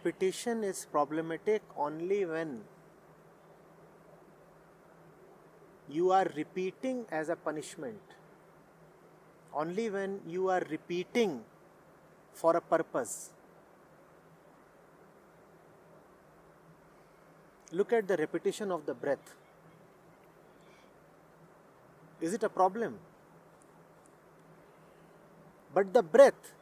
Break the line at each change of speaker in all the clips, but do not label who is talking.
repetition is problematic only when you are repeating as a punishment, only when you are repeating for a purpose. Look at the repetition of the breath. Is it a problem? But the breath,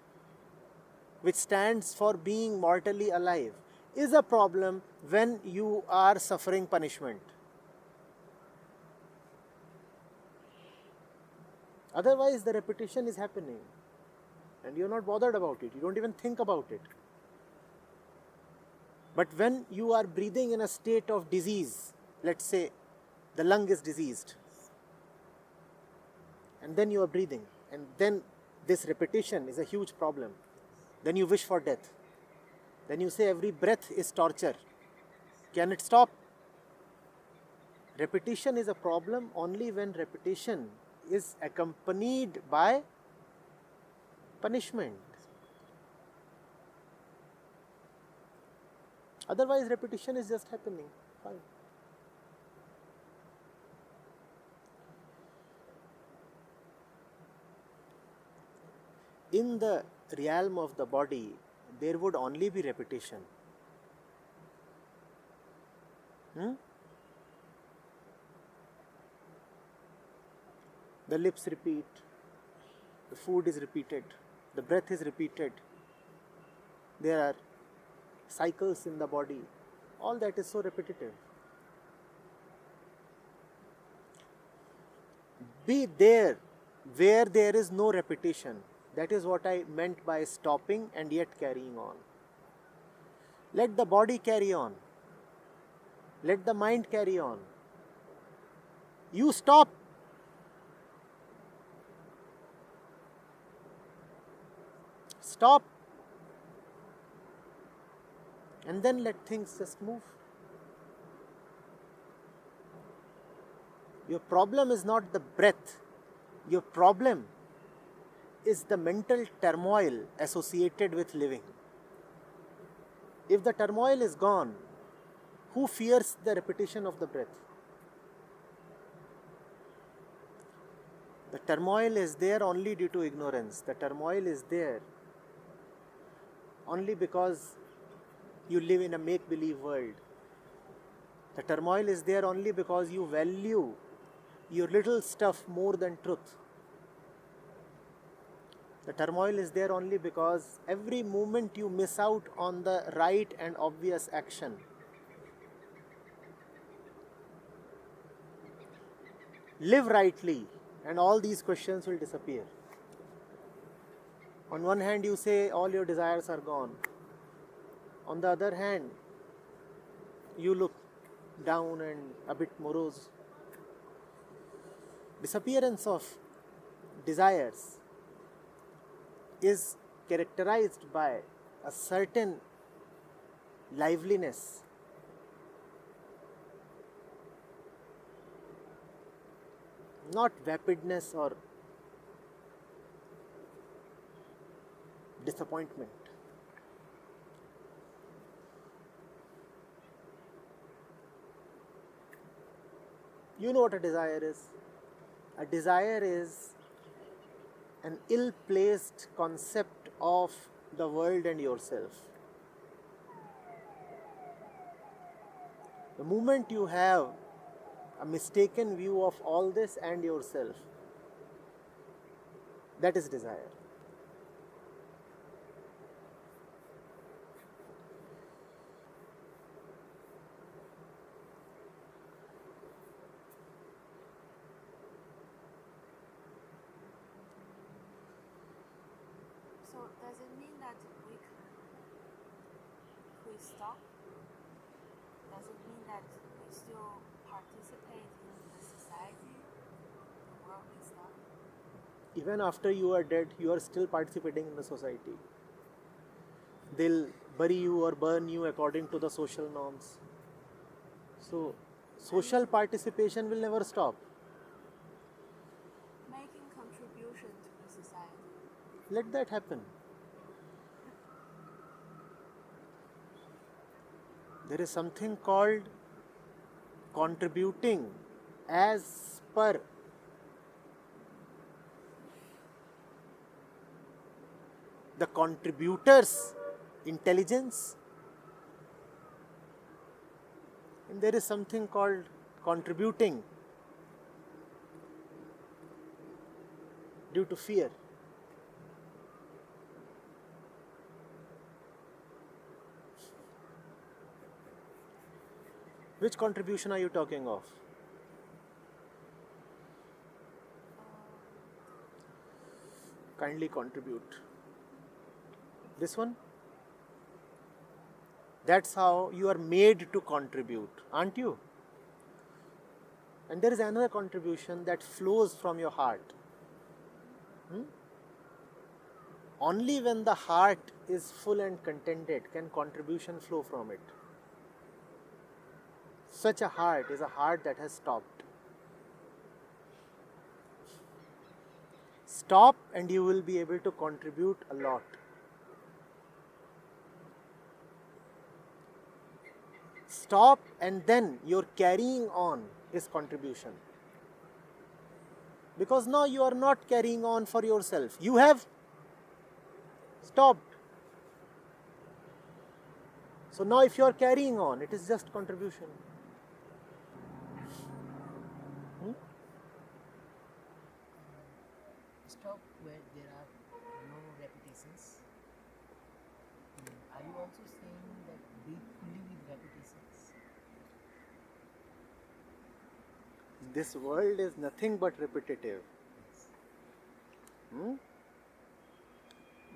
which stands for being mortally alive, is a problem when you are suffering punishment. Otherwise, the repetition is happening and you're not bothered about it. You don't even think about it. But when you are breathing in a state of disease, let's say the lung is diseased, and then you are breathing, and then this repetition is a huge problem. Then you wish for death. Then you say every breath is torture. Can it stop? Repetition is a problem only when repetition is accompanied by punishment. Otherwise, repetition is just happening. Fine. In the realm of the body, there would only be repetition. The lips repeat, the food is repeated, the breath is repeated, there are cycles in the body, all that is so repetitive. Be there where there is no repetition. That is what I meant by stopping and yet carrying on. Let the body carry on. Let the mind carry on. You stop. Stop. And then let things just move. Your problem is not the breath. Your problem is the mental turmoil associated with living. If the turmoil is gone, who fears the repetition of the breath? The turmoil is there only due to ignorance. The turmoil is there only because you live in a make-believe world. The turmoil is there only because you value your little stuff more than truth. The turmoil is there only because every moment you miss out on the right and obvious action. Live rightly and all these questions will disappear. On one hand, you say all your desires are gone. On the other hand, you look down and a bit morose. Disappearance of desires is characterized by a certain liveliness. Not vapidness or disappointment. You know what a desire is? A desire is an ill-placed concept of the world and yourself. The moment you have a mistaken view of all this and yourself, that is desire.
So does it mean that we stop? Does it mean that we still participate in the society, the world and stuff?
Even after you are dead, you are still participating in the society. They'll bury you or burn you according to the social norms. So, social participation will never stop.
Making contribution to the society.
Let that happen. There is something called contributing as per the contributor's intelligence, and there is something called contributing due to fear. Which contribution are you talking of? Kindly contribute. This one? That's how you are made to contribute, aren't you? And there is another contribution that flows from your heart. Only when the heart is full and contented can contribution flow from it. Such a heart is a heart that has stopped. Stop and you will be able to contribute a lot. Stop and then your carrying on is contribution. Because now you are not carrying on for yourself. You have stopped. So now if you are carrying on, it is just contribution.
Stop where there are no repetitions. Are you also saying that breathe fully with repetitions?
This world is nothing but repetitive.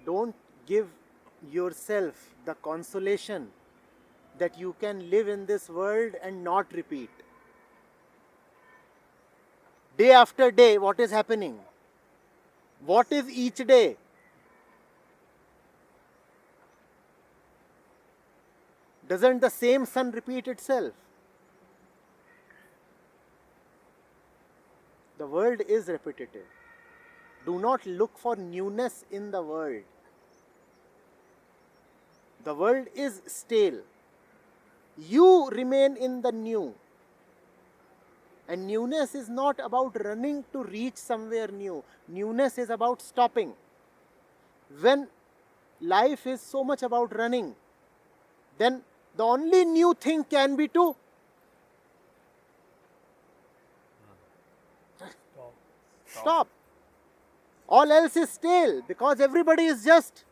Don't give yourself the consolation that you can live in this world and not repeat. Day after day, what is happening? What is each day? Doesn't the same sun repeat itself? The world is repetitive. Do not look for newness in the world. The world is stale. You remain in the new. And newness is not about running to reach somewhere new. Newness is about stopping. When life is so much about running, then the only new thing can be to stop. All else is stale because everybody is just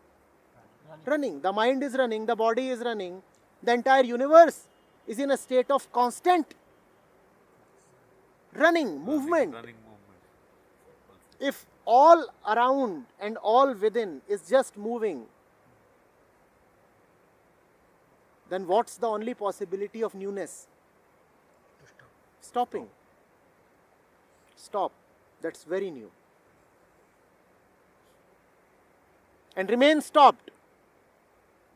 running. The mind is running, the body is running, the entire universe is in a state of constant running, movement. If all around and all within is just moving, then what's the only possibility of newness? Stopping. Stop. That's very new. And remain stopped.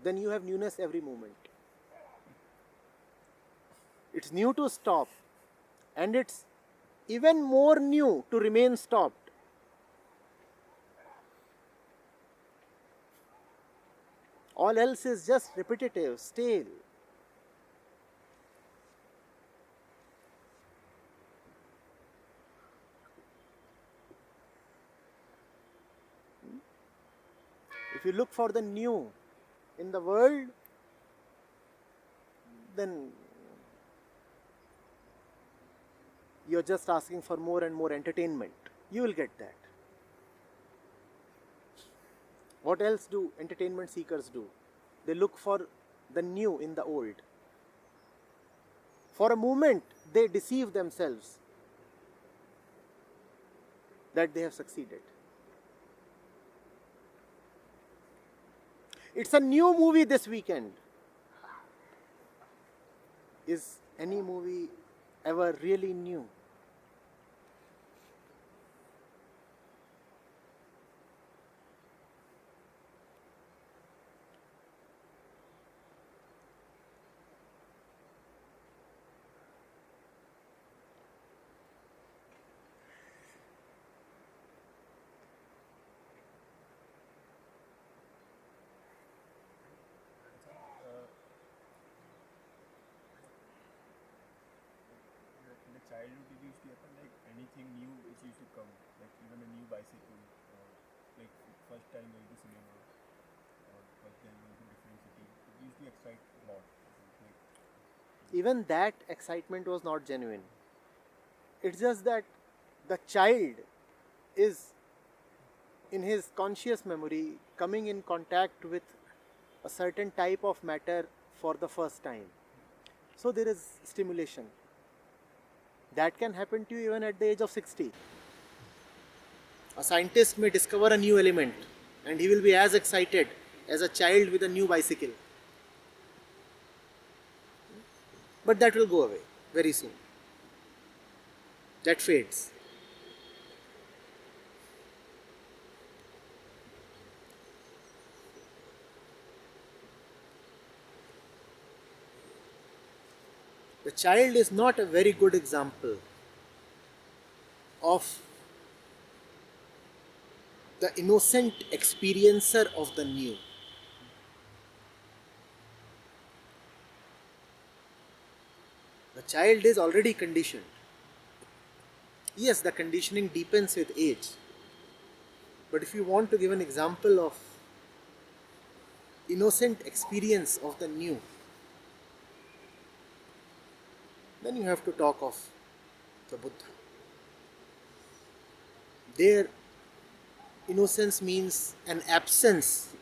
Then you have newness every moment. It's new to stop. And it's even more new to remain stopped. All else is just repetitive, stale. If you look for the new in the world, then you're just asking for more and more entertainment. You will get that. What else do entertainment seekers do? They look for the new in the old. For a moment, they deceive themselves that they have succeeded. It's a new movie this weekend. Is any movie ever really new?
anything new which used to come, like even a new bicycle, or like first time going to cinema, or first time going to different city. It used to excite a lot. Like,
Even that excitement was not genuine. It's just that the child is in his conscious memory coming in contact with a certain type of matter for the first time. So there is stimulation. That can happen to you even at the age of 60. A scientist may discover a new element and he will be as excited as a child with a new bicycle. But that will go away very soon. That fades. The child is not a very good example of the innocent experiencer of the new. The child is already conditioned. Yes, the conditioning deepens with age. But if you want to give an example of innocent experience of the new, then you have to talk of the Buddha. Their innocence means an absence.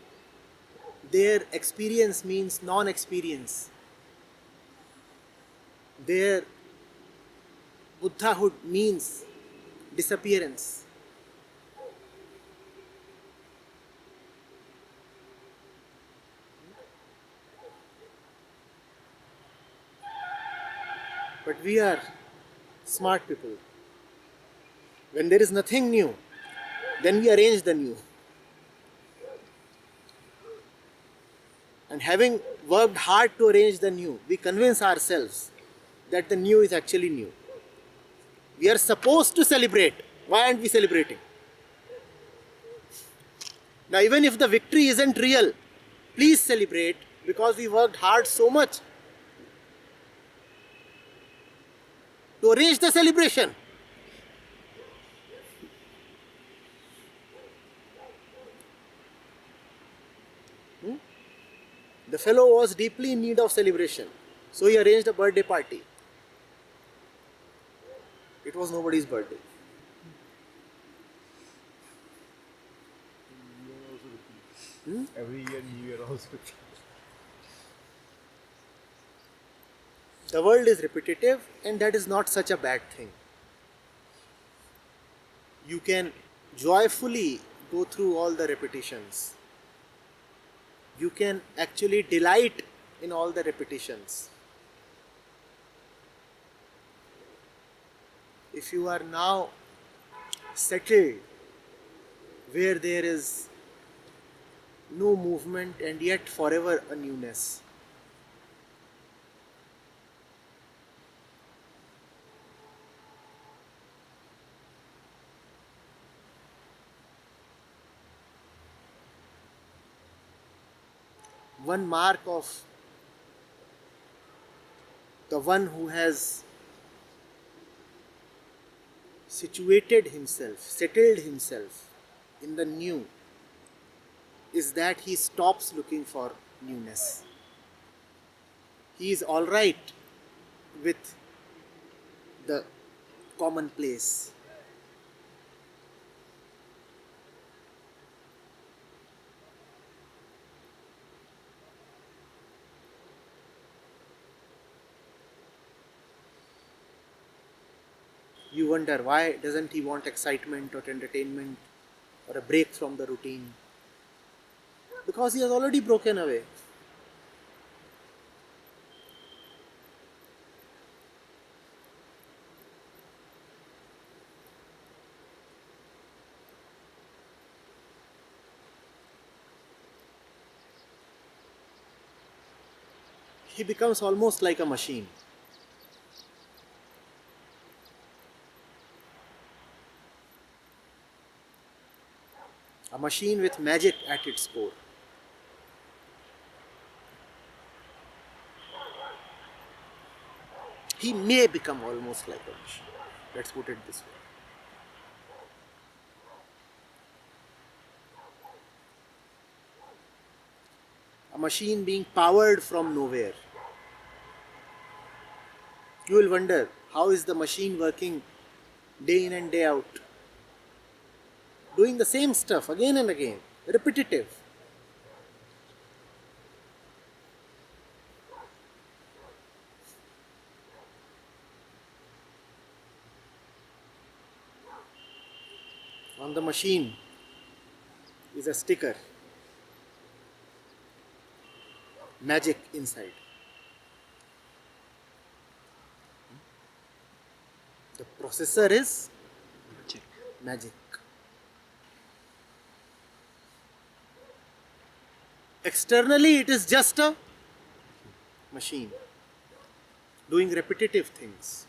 Their experience means non-experience. Their Buddhahood means disappearance. But we are smart people. When there is nothing new, then we arrange the new. And having worked hard to arrange the new, we convince ourselves that the new is actually new. We are supposed to celebrate. Why aren't we celebrating? Now, even if the victory isn't real, please celebrate because we worked hard so much to arrange the celebration. The fellow was deeply in need of celebration, so he arranged a birthday party. It was nobody's birthday.
New Year also repeats. Every year, New Year also repeats.
The world is repetitive, and that is not such a bad thing. You can joyfully go through all the repetitions. You can actually delight in all the repetitions. If you are now settled where there is no movement and yet forever a newness, one mark of the one who has situated himself, settled himself in the new, is that he stops looking for newness. He is alright with the commonplace. You wonder why doesn't he want excitement or entertainment or a break from the routine? Because he has already broken away. He becomes almost like a machine. A machine with magic at its core. He may become almost like a machine. Let's put it this way. a machine being powered from nowhere. You will wonder, how is the machine working day in and day out? Doing the same stuff again and again, repetitive. On the machine is a sticker, magic inside. The processor is magic. Externally, it is just a machine doing repetitive things.